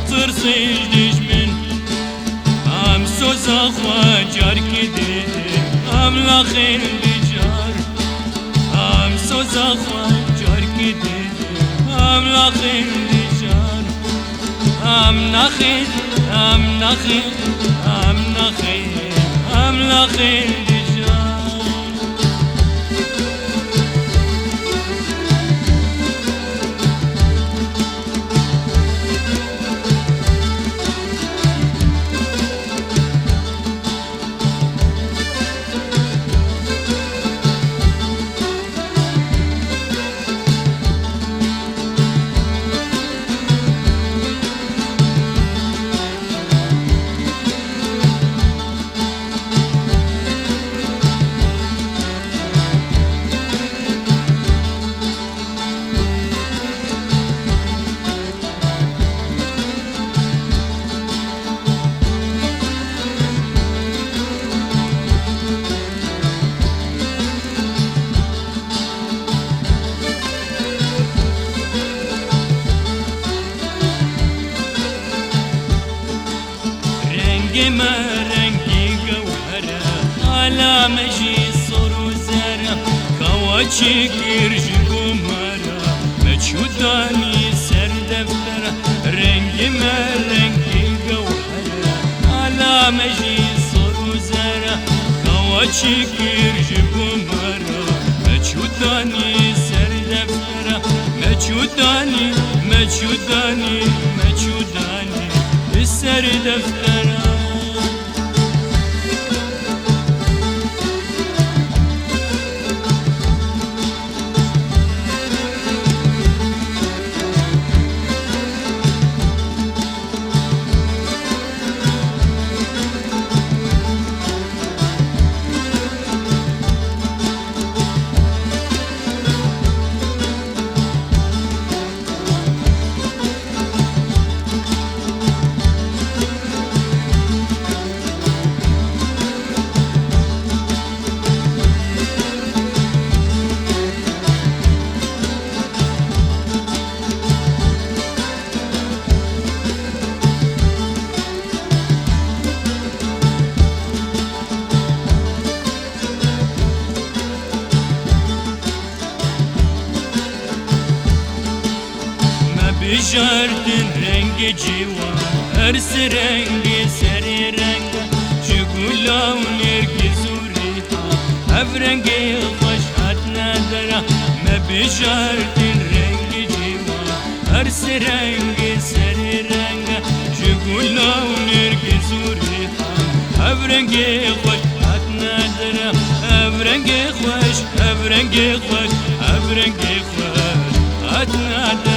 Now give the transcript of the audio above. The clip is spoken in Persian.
ترسيش من ام سوزا خواجار كده ام لاخين بجار ام سوزا خواجار كده ام لاخين بجار ام نخين ام نخين ام نخين ام لاخين بجار ما رنگی گوهره على مجی صور و زره کواچی گرج گمره مچودانی سر دفتره رنگی ما رنگی گوهره على مجی صور و زره کواچی گرج گمره مچودانی سر دفتره مچودانی مچودانی مچودانی سر دفتره بجاردن رنگ جوان ارس رنگ سری رنگ جگولا و نرگز و ریحا اف رنگ خوش حد نداره ما بجاردن رنگ جوان ارس رنگ سری رنگ جگولا و نرگز و ریحا اف رنگ خوش حد نداره اف رنگ خوش اف رنگ خوش اف رنگ خوش حد نداره